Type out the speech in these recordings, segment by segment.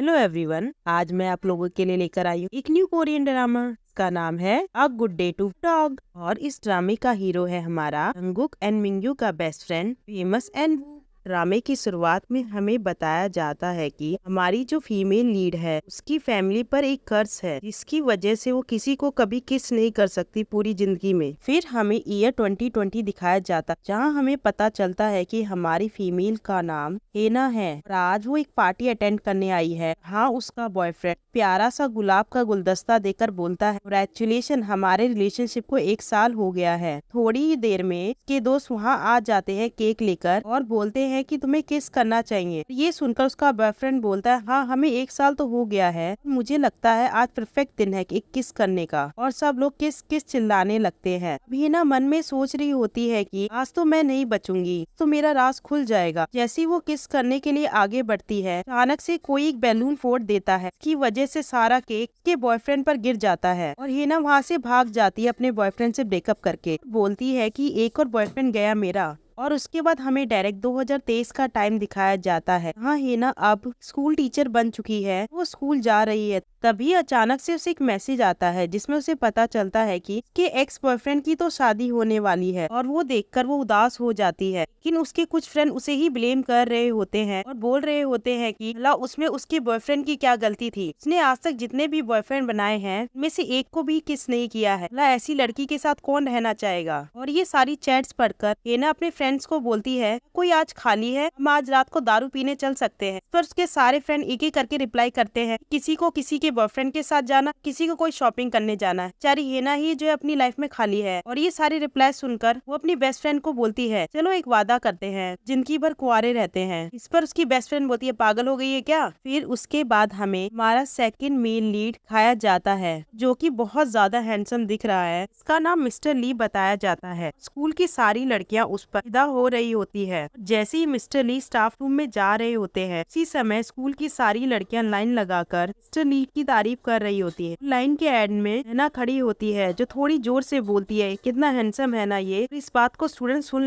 Hello everyone, आज मैं आप लोगों के लिए लेकर आई हूँ एक न्यू कोरियन ड्रामा। इसका नाम है a good day to dog और इस ड्रामे का हीरो है हमारा जंगकुक एंड मिंगयू का best friend famous and Woo. ड्रामे की शुरुआत में हमें बताया जाता है कि हमारी जो फीमेल लीड है उसकी फैमिली पर एक कर्ज है जिसकी वजह से वो किसी को कभी किस नहीं कर सकती पूरी जिंदगी में। फिर हमें ईयर 2020 दिखाया जाता जहाँ हमें पता चलता है कि हमारी फीमेल का नाम हेना है और आज वो एक पार्टी अटेंड करने आई है। हाँ, उसका बॉयफ्रेंड प्यारा सा गुलाब का गुलदस्ता देकर बोलता है कांग्रेचुलेशन, हमारे रिलेशनशिप को 1 साल हो गया है। थोड़ी ही देर में के दोस्त वहाँ आ जाते हैं केक लेकर और बोलते हैं कि तुम्हें किस करना चाहिए। ये सुनकर उसका बॉयफ्रेंड बोलता है हाँ, हमें 1 साल तो हो गया है, मुझे लगता है आज परफेक्ट दिन है एक किस करने का। और सब लोग किस किस चिल्लाने लगते हैं। अभी ना मन में सोच रही होती है कि आज तो मैं नहीं बचूंगी, तो मेरा राज खुल जाएगा। जैसे वो किस करने के लिए आगे बढ़ती है अचानक से कोई एक बैलून फोड़ देता है, इसकी वजह से सारा केक के बॉयफ्रेंड पर गिर जाता है और हेना वहाँ से भाग जाती है अपने बॉयफ्रेंड से ब्रेकअप करके। बोलती है कि एक और बॉयफ्रेंड गया मेरा। और उसके बाद हमें डायरेक्ट 2023 का टाइम दिखाया जाता है। हाँ, हेना अब स्कूल टीचर बन चुकी है, वो स्कूल जा रही है। तभी अचानक से उसे एक मैसेज आता है जिसमें उसे पता चलता है कि उसके एक्स बॉयफ्रेंड की तो शादी होने वाली है और वो देखकर वो उदास हो जाती है। लेकिन उसके कुछ फ्रेंड उसे ही ब्लेम कर रहे होते हैं और बोल रहे होते हैं कि ला उसमें उसके बॉयफ्रेंड की क्या गलती थी, उसने आज तक जितने भी बॉयफ्रेंड बनाए हैं उनमें से एक को भी किस नहीं किया है। ला ऐसी लड़की के साथ कौन रहना चाहेगा। और ये सारी चैट्स पढ़कर हेना अपने फ्रेंड्स को बोलती है कोई आज खाली है, हम आज रात को दारू पीने चल सकते हैं। पर उसके सारे फ्रेंड एक एक करके रिप्लाई करते हैं किसी को किसी के बॉयफ्रेंड के साथ जाना, किसी को कोई शॉपिंग करने जाना है। चारी हेना ही जो है अपनी लाइफ में खाली है। और ये सारी रिप्लाई सुनकर वो अपनी बेस्ट फ्रेंड को बोलती है चलो एक वादा करते हैं जिंदगी भर कुंवारे रहते हैं। इस पर उसकी बेस्ट फ्रेंड बोलती है पागल हो गई है क्या। फिर उसके बाद हमें हमारा सेकंड मेल लीड खाया जाता है जो कि बहुत ज्यादा हैंडसम दिख रहा है। इसका नाम मिस्टर ली बताया जाता है। स्कूल की सारी लड़कियां उस पर फिदा हो रही होती है। जैसे ही मिस्टर ली स्टाफ रूम में जा रहे होते हैं उसी समय स्कूल की सारी लड़कियां लाइन लगाकर मिस्टर ली की तारीफ कर रही होती है। लाइन के एंड में हैना खड़ी होती है जो थोड़ी जोर से बोलती है कितना हैंडसम है ना ये। इस बात को स्टूडेंट सुन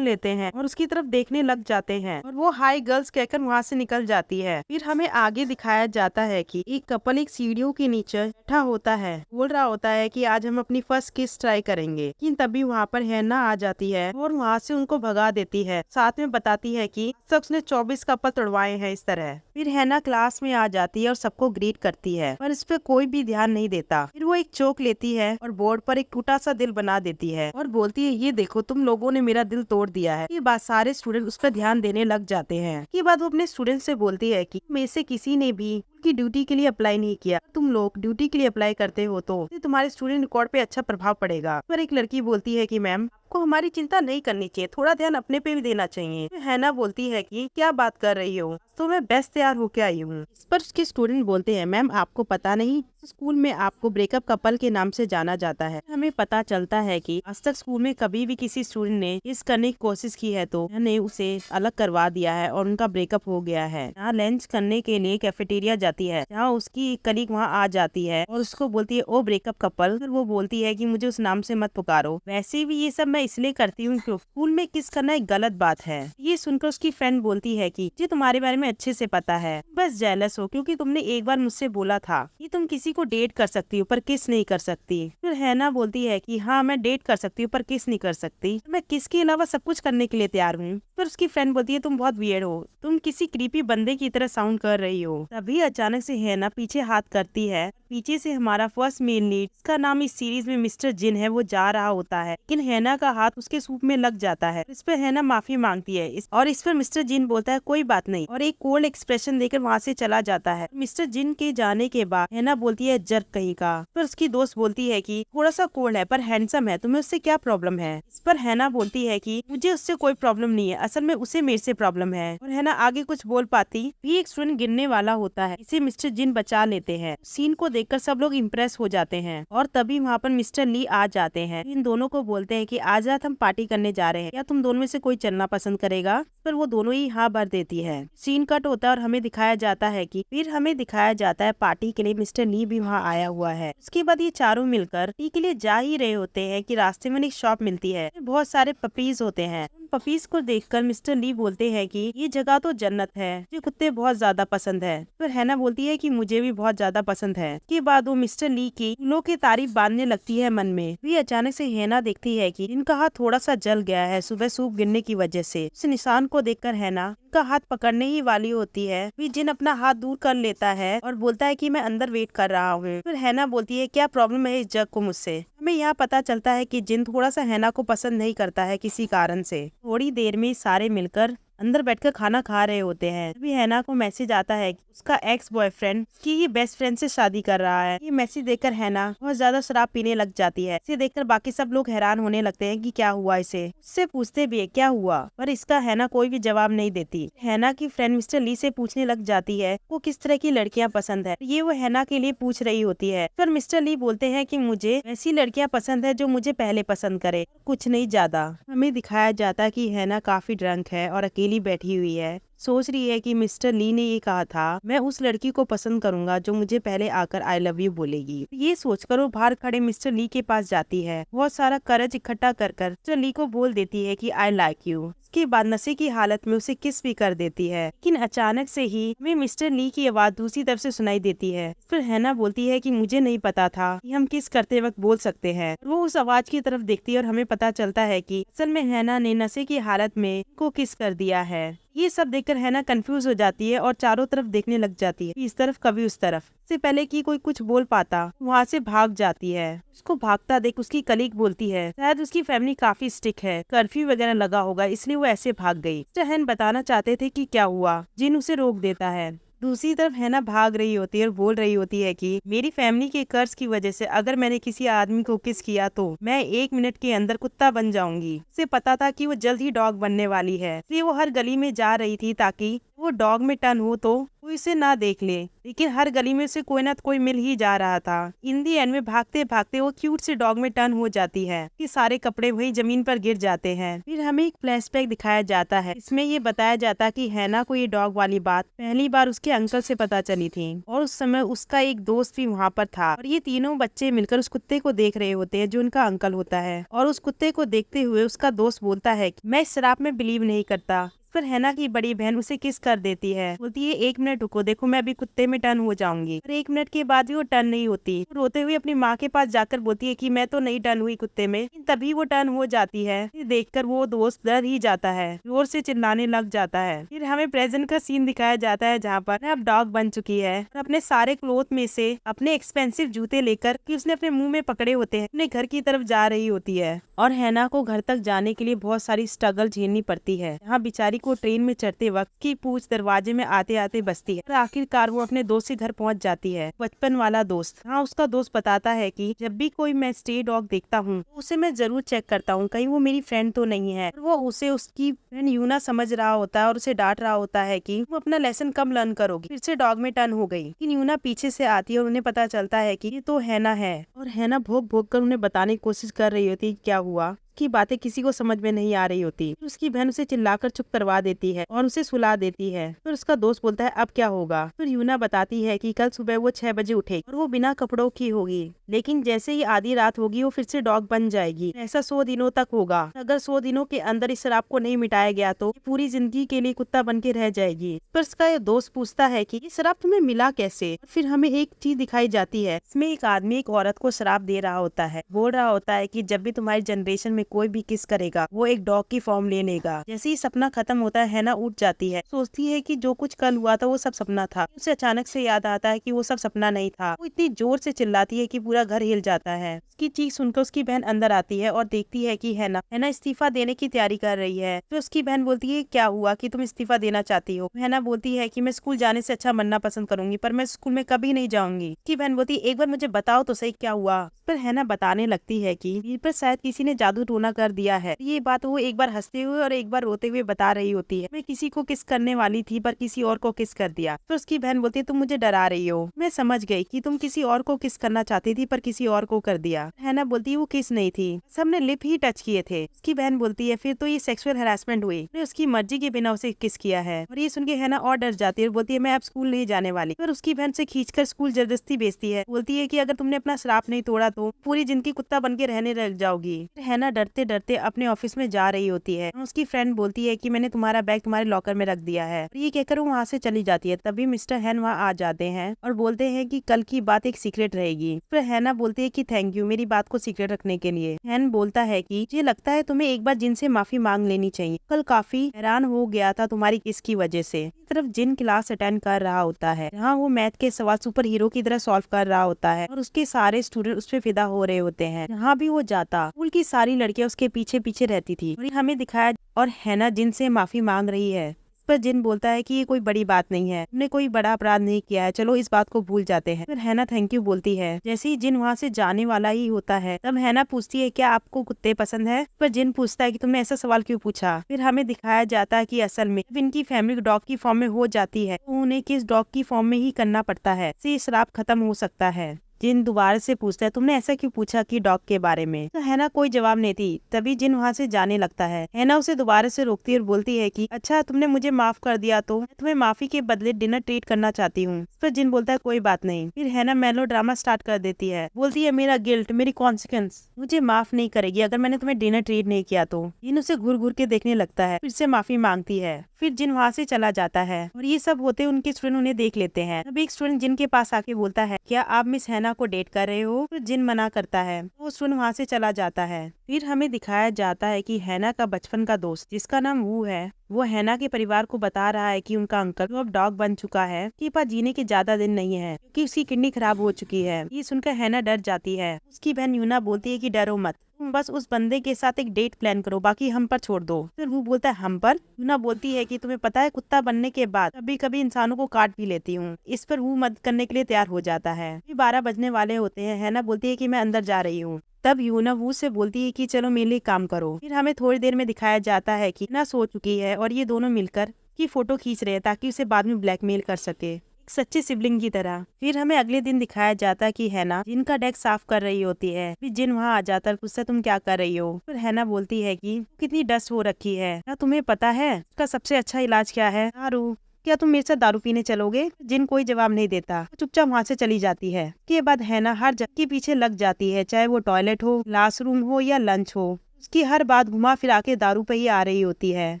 लेते हैं और उसकी तरफ देखने लग जाते हैं और वो हाई गर्ल्स कहकर वहाँ से निकल जाती है। फिर हमें आगे दिखाया जाता है कि एक कपल एक सीढ़ियों के नीचे बैठा होता है, बोल रहा होता है कि आज हम अपनी फर्स्ट किस ट्राई करेंगे। लेकिन तभी वहाँ पर हैना आ जाती है और वहाँ से उनको भगा देती है। साथ में बताती है कि सब उसने 24 कपल तोड़वाए हैं इस तरह। फिर हैना क्लास में आ जाती है और सबको ग्रीट करती है पर इस पे कोई भी ध्यान नहीं देता। फिर वो एक चौक लेती है और बोर्ड पर एक टूटा सा दिल बना देती है और बोलती है ये देखो तुम लोगों ने मेरा दिल तोड़ दिया है। ये बात सारे स्टूडेंट उस पर ध्यान देने लग जाते हैं। ये बात वो अपने स्टूडेंट से बोलती है कि में से किसी ने भी की ड्यूटी के लिए अप्लाई नहीं किया, तुम लोग ड्यूटी के लिए अप्लाई करते हो तो तुम्हारे स्टूडेंट रिकॉर्ड पे अच्छा प्रभाव पड़ेगा। पर एक लड़की बोलती है कि मैम आपको हमारी चिंता नहीं करनी चाहिए, थोड़ा ध्यान अपने पे भी देना चाहिए। हैना बोलती है कि क्या बात कर रही हो, तो मैं बेस्ट तैयार होके आई हूँ। इस पर उसके स्टूडेंट बोलते हैं मैम आपको पता नहीं स्कूल में आपको ब्रेकअप कपल के नाम से जाना जाता है। हमें पता चलता है कि आज तक स्कूल में कभी भी किसी स्टूडेंट ने इस करने की कोशिश की है तो मैंने उसे अलग करवा दिया है और उनका ब्रेकअप हो गया है। यहाँ लंच करने के लिए कैफेटेरिया जाती है जहाँ उसकी कलीग वहाँ आ जाती है और उसको बोलती है ओ ब्रेकअप कपल। फिर वो बोलती है कि मुझे उस नाम से मत पुकारो, वैसे भी ये सब मैं इसलिए करती हूँ क्यों स्कूल में किस करना एक गलत बात है। ये सुनकर उसकी फ्रेंड बोलती है कि मुझे तुम्हारे बारे में अच्छे से पता है, बस जेलस हो क्योंकि तुमने एक बार मुझसे बोला था कि तुम किसी को डेट कर सकती हो पर किस नहीं कर सकती। फिर हैना बोलती है कि हाँ मैं डेट कर सकती हूँ पर किस नहीं कर सकती, मैं किस के अलावा सब कुछ करने के लिए तैयार हूँ। फिर उसकी फ्रेंड बोलती है तुम बहुत वियर्ड हो, तुम किसी क्रीपी बंदे की तरह साउंड कर रही हो। तभी अचानक से हैना पीछे हाथ करती है। पीछे से हमारा फर्स्ट मेल लीड, इसका नाम इस सीरीज में मिस्टर जिन है, वो जा रहा होता है लेकिन हैना का हाथ उसके सूप में लग जाता है। इस पर हैना माफी मांगती है और इस पर मिस्टर जिन बोलता है कोई बात नहीं और एक कोल्ड एक्सप्रेशन देकर वहाँ से चला जाता है। मिस्टर जिन के जाने के बाद हैना बोलती है जर्क कहीं का। फिर उसकी दोस्त बोलती है कि थोड़ा सा कोल्ड है पर हैंडसम है, तुम्हें उससे क्या प्रॉब्लम है। इस पर हैना बोलती है कि मुझे उससे कोई प्रॉब्लम नहीं है, असल में उसे मेरे से प्रॉब्लम है। और हैना आगे कुछ बोल पाती भी एक स्टूडेंट गिरने वाला होता है, इसे मिस्टर जिन बचा लेते हैं। सीन को देखकर सब लोग इम्प्रेस हो जाते हैं और तभी वहाँ पर मिस्टर ली आ जाते हैं। इन दोनों को बोलते हैं कि आज रात हम पार्टी करने जा रहे हैं, या तुम दोनों में से कोई चलना पसंद करेगा। पर वो दोनों ही हाँ भर देती है। सीन कट होता है और हमें दिखाया जाता है पार्टी के लिए मिस्टर ली भी वहाँ आया हुआ है। उसके बाद ये चारों मिलकर पार्टी के लिए जा ही रहे होते हैं कि रास्ते में एक शॉप मिलती है, बहुत सारे पपीज होते हैं। उन पपीज को देखकर मिस्टर ली बोलते हैं कि ये जगह तो जन्नत है, मुझे कुत्ते बहुत ज्यादा पसंद है। फिर हैना बोलती है कि मुझे भी बहुत ज्यादा पसंद है। इसके बाद वो मिस्टर ली की फूलों की तारीफ बांधने लगती है मन में। भी अचानक से हैना देखती है कि इनका हाथ थोड़ा सा जल गया है सुबह सूप गिरने की वजह से। इस निशान को देखकर हैना इनका हाथ पकड़ने ही वाली होती है। भी जिन अपना हाथ दूर कर लेता है और बोलता है कि मैं अंदर वेट कर रहा हूँ। फिर हैना बोलती है क्या प्रॉब्लम है इस जग को मुझसे। हमें यहाँ पता चलता है कि जिन थोड़ा सा हैना को पसंद नहीं करता है किसी कारण से। थोड़ी देर में सारे मिलकर अंदर बैठकर खाना खा रहे होते हैं। तभी हैना को मैसेज आता है कि उसका एक्स बॉयफ्रेंड उसकी ही बेस्ट फ्रेंड से शादी कर रहा है। ये मैसेज देखकर हैना बहुत ज्यादा शराब पीने लग जाती है। इसे देखकर बाकी सब लोग हैरान होने लगते हैं कि क्या हुआ इसे। उससे पूछते भी है क्या हुआ, पर इसका हैना कोई भी जवाब नहीं देती। हैना की फ्रेंड मिस्टर ली से पूछने लग जाती है वो किस तरह की लड़कियां पसंद है। ये वो हैना के लिए पूछ रही होती है। पर मिस्टर ली बोलते हैं कि मुझे ऐसी लड़कियां पसंद है जो मुझे पहले पसंद करे, कुछ नहीं ज्यादा। हमें दिखाया जाता है कि हैना काफी ड्रंक है और अकेली बैठी हुई है। सोच रही है कि मिस्टर ली ने ये कहा था मैं उस लड़की को पसंद करूंगा जो मुझे पहले आकर आई लव यू बोलेगी। ये सोचकर वो बाहर खड़े मिस्टर ली के पास जाती है। बहुत सारा करज इकट्ठा कर मिस्टर ली को बोल देती है कि आई लाइक यू। उसके बाद नशे की हालत में उसे किस भी कर देती है। लेकिन अचानक से ही हमें मिस्टर ली की आवाज दूसरी तरफ से सुनाई देती है। फिर हैना बोलती है कि मुझे नहीं पता था कि हम किस करते वक्त बोल सकते हैं। वो उस आवाज की तरफ देखती है और हमें पता चलता है कि असल में हैना ने नशे की हालत में को किस कर दिया है। ये सब देखकर हैना कंफ्यूज हो जाती है और चारों तरफ देखने लग जाती है, इस तरफ कभी उस तरफ। इससे पहले कि कोई कुछ बोल पाता वहाँ से भाग जाती है। उसको भागता देख उसकी कलीग बोलती है शायद उसकी फैमिली काफी स्ट्रिक्ट है, कर्फ्यू वगैरह लगा होगा इसलिए वो ऐसे भाग गई। चहन बताना चाहते थे कि क्या हुआ, जिन उसे रोक देता है। दूसरी तरफ हैना भाग रही होती है और बोल रही होती है कि मेरी फैमिली के कर्ज की वजह से अगर मैंने किसी आदमी को किस किया तो मैं 1 मिनट के अंदर कुत्ता बन जाऊंगी। उसे पता था कि वो जल्द ही डॉग बनने वाली है, इसलिए वो हर गली में जा रही थी ताकि वो डॉग में टर्न हो तो कोई इसे ना देख ले। लेकिन हर गली में से कोई ना कोई मिल ही जा रहा था। इन दी एंड में भागते भागते वो क्यूट से डॉग में टर्न हो जाती है कि सारे कपड़े वही जमीन पर गिर जाते हैं। फिर हमें एक फ्लैशबैक दिखाया जाता है। इसमें ये बताया जाता कि हैना को ये डॉग वाली बात पहली बार उसके अंकल से पता चली थी और उस समय उसका एक दोस्त भी वहाँ पर था और ये तीनों बच्चे मिलकर उस कुत्ते को देख रहे होते हैं जो उनका अंकल होता है। और उस कुत्ते को देखते हुए उसका दोस्त बोलता है कि मैं इस शराब में बिलीव नहीं करता। पर हैना की बड़ी बहन उसे किस कर देती है, बोलती है 1 मिनट रुको, देखो मैं अभी कुत्ते में टर्न हो जाऊंगी। और 1 मिनट के बाद भी वो टर्न नहीं होती। तो रोते हुए अपनी माँ के पास जाकर बोलती है कि मैं तो नहीं टर्न हुई कुत्ते में। तभी वो टर्न हो जाती है। देखकर वो दोस्त डर ही जाता है, जोर से चिल्लाने लग जाता है। फिर हमें प्रेजेंट का सीन दिखाया जाता है जहाँ पर अब डॉग बन चुकी है और अपने सारे क्लोथ में से अपने एक्सपेंसिव जूते लेकर कि उसने अपने मुंह में पकड़े होते हैं अपने घर की तरफ जा रही होती है। और हैना को घर तक जाने के लिए बहुत सारी स्ट्रगल झेलनी पड़ती है। यहाँ बेचारी को ट्रेन में चढ़ते वक्त की पूछ दरवाजे में आते आते बसती है और आखिरकार वो अपने दोस्त के घर पहुंच जाती है, बचपन वाला दोस्त। हाँ, उसका दोस्त बताता है कि जब भी कोई मैं स्टे डॉग देखता हूँ तो उसे मैं जरूर चेक करता हूँ कहीं वो मेरी फ्रेंड तो नहीं है। और वो उसे उसकी फ्रेंड यूना समझ रहा होता है और उसे डांट रहा होता है कि वो अपना लेसन कम लर्न करोगी। फिर से डॉग में टर्न हो गई। लेकिन यूना पीछे से आती है और उन्हें पता चलता है कि ये तो हैना है। और हैना भोग भोग कर उन्हें बताने की कोशिश कर रही होती क्या हुआ। की बातें किसी को समझ में नहीं आ रही होती। उसकी बहन उसे चिल्लाकर चुप करवा देती है और उसे सुला देती है। फिर उसका दोस्त बोलता है अब क्या होगा। फिर यूना बताती है कि कल सुबह वो 6 बजे उठेगी और वो बिना कपड़ों की होगी, लेकिन जैसे ही आधी रात होगी वो फिर से डॉग बन जाएगी। ऐसा 100 दिनों तक होगा। अगर 100 दिनों के अंदर इस शराब को नहीं मिटाया गया तो पूरी जिंदगी के लिए कुत्ता बन के रह जाएगी। पर उसका दोस्त पूछता है कि ये शराब तुम्हें मिला कैसे। फिर हमें एक चीज दिखाई जाती है, इसमें एक आदमी एक औरत को शराब दे रहा होता है, बोल रहा होता है कि जब भी तुम्हारी जनरेशन में कोई भी किस करेगा वो एक डॉग की फॉर्म ले लेगा। जैसे ही सपना खत्म होता है हैना उठ जाती है, सोचती है कि जो कुछ कल हुआ था वो सब सपना था। उसे अचानक से याद आता है कि वो सब सपना नहीं था। वो इतनी जोर से चिल्लाती है कि पूरा घर हिल जाता है। उसकी चीख सुनकर उसकी बहन अंदर आती है और देखती है कि हैना इस्तीफा देने की तैयारी कर रही है। फिर उसकी बहन बोलती है क्या हुआ कि तुम इस्तीफा देना चाहती हो। हैना बोलती है कि मैं स्कूल जाने से अच्छा मरना पसंद करूंगी, पर मैं स्कूल में कभी नहीं जाऊंगी। उसकी बहन बोलती है एक बार मुझे बताओ तो सही क्या हुआ। पर हैना बताने लगती है कि पर शायद किसी ने जादू रोना कर दिया है। ये बात वो एक बार हंसते हुए और एक बार रोते हुए बता रही होती है। मैं किसी को किस करने वाली थी पर किसी और को किस कर दिया। तो उसकी बहन बोलती है तुम मुझे डरा रही हो, मैं समझ गई कि तुम किसी और को किस करना चाहती थी पर किसी और को कर दिया। हैना बोलती है वो किस नहीं थी, सबने लिप ही टच किए थे। उसकी बहन बोलती है फिर तो ये सेक्सुअल हैरेसमेंट हुई, उसने उसकी मर्जी के बिना उसे किस किया है। और ये सुन के हैना और डर जाती है और बोलती है मैं अब स्कूल नहीं जाने वाली। पर उसकी बहन से खींचकर स्कूल जबरदस्ती भेजती है, बोलती है कि अगर तुमने अपना श्राप नहीं तोड़ा तो पूरी जिंदगी कुत्ता बन के रहने लग जाओगी। हैना डरते डरते अपने ऑफिस में जा रही होती है। उसकी फ्रेंड बोलती है कि मैंने तुम्हारा बैग तुम्हारे लॉकर में रख दिया है। ये कहकर वो वहाँ से चली जाती है। तभी मिस्टर हैन वहाँ आ जाते हैं और बोलते हैं कि कल की बात एक सीक्रेट रहेगी। फिर हैना बोलती है कि थैंक यू मेरी बात को सीक्रेट रखने के लिए। हैन बोलता है कि मुझे लगता है तुम्हें एक बार जिन से माफी मांग लेनी चाहिए, कल काफी हैरान हो गया था तुम्हारी किस की वजह से। तरफ जिन क्लास अटेंड कर रहा होता है, जहाँ वो मैथ के सवाल सुपर हीरो की तरह सॉल्व कर रहा होता है और उसके सारे स्टूडेंट उस पे फिदा हो रहे होते हैं। जहाँ भी वो जाता स्कूल की सारी लड़कियां उसके पीछे पीछे रहती थी और हमें दिखाया और हैना जिन से माफी मांग रही है। पर जिन बोलता है कि ये कोई बड़ी बात नहीं है, हमने कोई बड़ा अपराध नहीं किया है, चलो इस बात को भूल जाते हैं। फिर हैना थैंक यू बोलती है। जैसे ही जिन वहाँ से जाने वाला ही होता है तब हैना पूछती है क्या आपको कुत्ते पसंद है। पर जिन पूछता है कि तुमने ऐसा सवाल क्यों पूछा। फिर हमें दिखाया जाता है कि असल में जब इनकी फैमिली डॉग की फॉर्म में हो जाती है तो उन्हें किस डॉग की फॉर्म में ही करना पड़ता है, इससे श्राप खत्म हो सकता है। जिन दोबारा से पूछता है तुमने ऐसा क्यों पूछा कि डॉग के बारे में। तो हैना कोई जवाब नहीं दी। तभी जिन वहाँ से जाने लगता है। हैना उसे दोबारा से रोकती है और बोलती है कि अच्छा तुमने मुझे माफ कर दिया तो मैं तुम्हें माफी के बदले डिनर ट्रीट करना चाहती हूँ। इस पर जिन बोलता है कोई बात नहीं। फिर हैना मेलो ड्रामा स्टार्ट कर देती है, बोलती है मेरा गिल्ट मेरी कॉन्सिक्वेंस मुझे माफ नहीं करेगी अगर मैंने तुम्हें डिनर ट्रीट नहीं किया तो। जिन उसे घूर घूर के देखने लगता है, फिर से माफी मांगती है। फिर जिन वहाँ से चला जाता है और ये सब होते उनके स्टूडेंट उन्हें देख लेते हैं। तब एक स्टूडेंट जिन के पास आके बोलता है क्या आप मिस हैना को डेट कर रहे हो। तो जिन मना करता है, वो स्टूडेंट वहाँ से चला जाता है। फिर हमें दिखाया जाता है कि हैना का बचपन का दोस्त जिसका नाम वू है, वो हैना के परिवार को बता रहा है कि उनका अंकल जो अब डॉग बन चुका है के पास जीने के ज्यादा दिन नहीं है क्योंकि उसकी किडनी खराब हो चुकी है। ये सुनकर हैना डर जाती है। उसकी बहन यूना बोलती है कि डरो मत, तुम बस उस बंदे के साथ एक डेट प्लान करो, बाकी हम पर छोड़ दो। फिर वो बोलता है हम पर। यूना बोलती है कि तुम्हें पता है कुत्ता बनने के बाद कभी कभी इंसानों को काट भी लेती हूँ। इस पर वो मदद करने के लिए तैयार हो जाता है। 12 बजने वाले होते हैं। हैना बोलती है कि मैं अंदर जा रही हूँ। तब यूना वू से बोलती है कि चलो मेरे लिए काम करो। फिर हमें थोड़ी देर में दिखाया जाता है कि ना सो चुकी है और ये दोनों मिलकर की फोटो खींच रहे हैं ताकि उसे बाद में ब्लैकमेल कर सके, सच्चे सिबलिंग की तरह। फिर हमें अगले दिन दिखाया जाता है कि हैना जिन का डेस्क साफ कर रही होती है। फिर जिन वहाँ आ जाता है, पूछता तुम क्या कर रही हो। फिर हैना बोलती है कि कितनी डस्ट हो रखी है, क्या तुम्हें पता है उसका सबसे अच्छा इलाज क्या है। दारू। क्या तुम मेरे साथ दारू पीने चलोगे। जिन कोई जवाब नहीं देता, चुपचाप वहाँ से चली जाती है। के बाद हैना हर जगह के पीछे लग जाती है, चाहे वो टॉयलेट हो, क्लासरूम हो या लंच हो। उसकी हर बात घुमा फिरा के दारू पे ही आ रही होती है,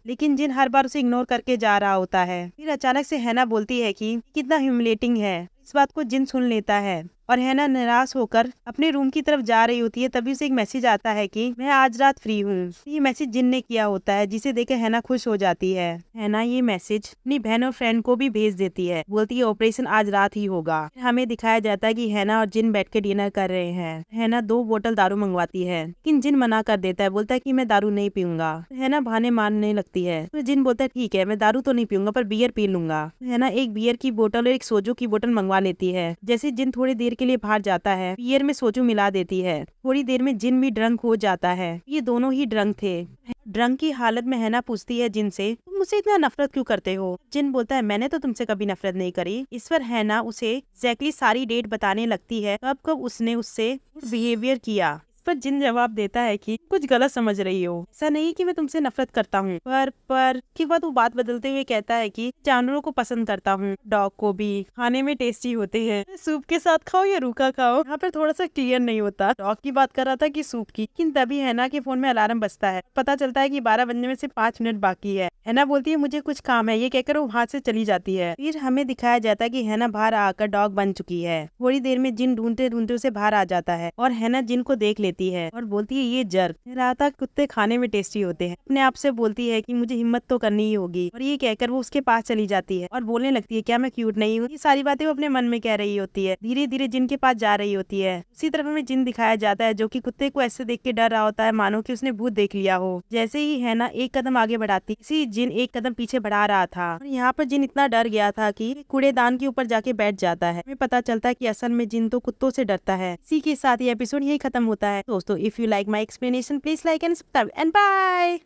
लेकिन जिन हर बार उसे इग्नोर करके जा रहा होता है। फिर अचानक से हैना बोलती है कि कितना ह्यूमिलेटिंग है। इस बात को जिन सुन लेता है और हैना निराश होकर अपने रूम की तरफ जा रही होती है। तभी उसे एक मैसेज आता है कि मैं आज रात फ्री हूँ। ये मैसेज जिन ने किया होता है, जिसे देख हैना खुश हो जाती है। हैना ये मैसेज अपनी बहन और फ्रेंड को भी भेज देती है, बोलती है ऑपरेशन आज रात ही होगा। हमें दिखाया जाता है कि हैना और जिन बैठ के डिनर कर रहे हैं। हैना 2 बोतल दारू मंगवाती है, लेकिन जिन मना कर देता है, बोलता है कि मैं दारू नहीं पीऊंगा। हैना बहाने मारने लगती है। तो जिन बोलता है ठीक है मैं दारू तो नहीं पीऊंगा पर बियर पी लूंगा। हैना एक बियर की बोतल और एक सोजो की बोतल मंगवा लेती है। जैसे जिन थोड़ी देर के लिए बाहर जाता है, बियर में सोजो मिला देती है। थोड़ी देर में जिन भी ड्रंक हो जाता है। ये दोनों ही ड्रंक थे। ड्रंक की हालत में हैना पूछती है जिन से तुम मुझसे इतना नफरत क्यों करते हो। जिन बोलता है मैंने तो तुमसे कभी नफरत नहीं करी। इस पर हैना उसे एग्जैक्टली सारी डेट बताने लगती है कब कब उसने उससे बिहेवियर किया। पर जिन जवाब देता है कि कुछ गलत समझ रही हो, ऐसा नहीं कि मैं तुमसे नफरत करता हूँ। पर के बाद वो बात बदलते हुए कहता है कि जानवरों को पसंद करता हूँ, डॉग को भी, खाने में टेस्टी होते हैं, सूप के साथ खाओ या रूखा खाओ। यहाँ पर थोड़ा सा क्लियर नहीं होता, डॉग की बात कर रहा था कि सूप की। लेकिन तभी हैना के फोन में अलार्म बजता है। पता चलता है कि 12 बजने में से 5 मिनट बाकी है। हैना बोलती है मुझे कुछ काम है, ये कहकर वो वहाँ से चली जाती है। फिर हमें दिखाया जाता है कि हैना बाहर आकर डॉग बन चुकी है। थोड़ी देर में जिन ढूंढते ढूंढते उसे बाहर आ जाता है और हैना जिन को देख लेती है और बोलती है ये जर्क रहा था कुत्ते खाने में टेस्टी होते हैं। अपने आप से बोलती है कि मुझे हिम्मत तो करनी ही होगी और ये कहकर वो उसके पास चली जाती है और बोलने लगती है क्या मैं क्यूट नहीं हूँ। ये सारी बातें वो अपने मन में कह रही होती है। धीरे धीरे जिन के पास जा रही होती है। उसी तरफ हमें जिन दिखाया जाता है जो कि कुत्ते को ऐसे देख के डर रहा होता है मानो कि उसने भूत देख लिया हो। जैसे ही हैना एक कदम आगे बढ़ाती, इसी जिन एक कदम पीछे बढ़ा रहा था और यहाँ पर जिन इतना डर गया था कि कूड़ेदान के ऊपर जाके बैठ जाता है। हमें पता चलता है कि असल में जिन तो कुत्तों से डरता है। इसी के साथ ये एपिसोड यही खत्म होता है। है। दोस्तों if you like my explanation please like and subscribe and bye.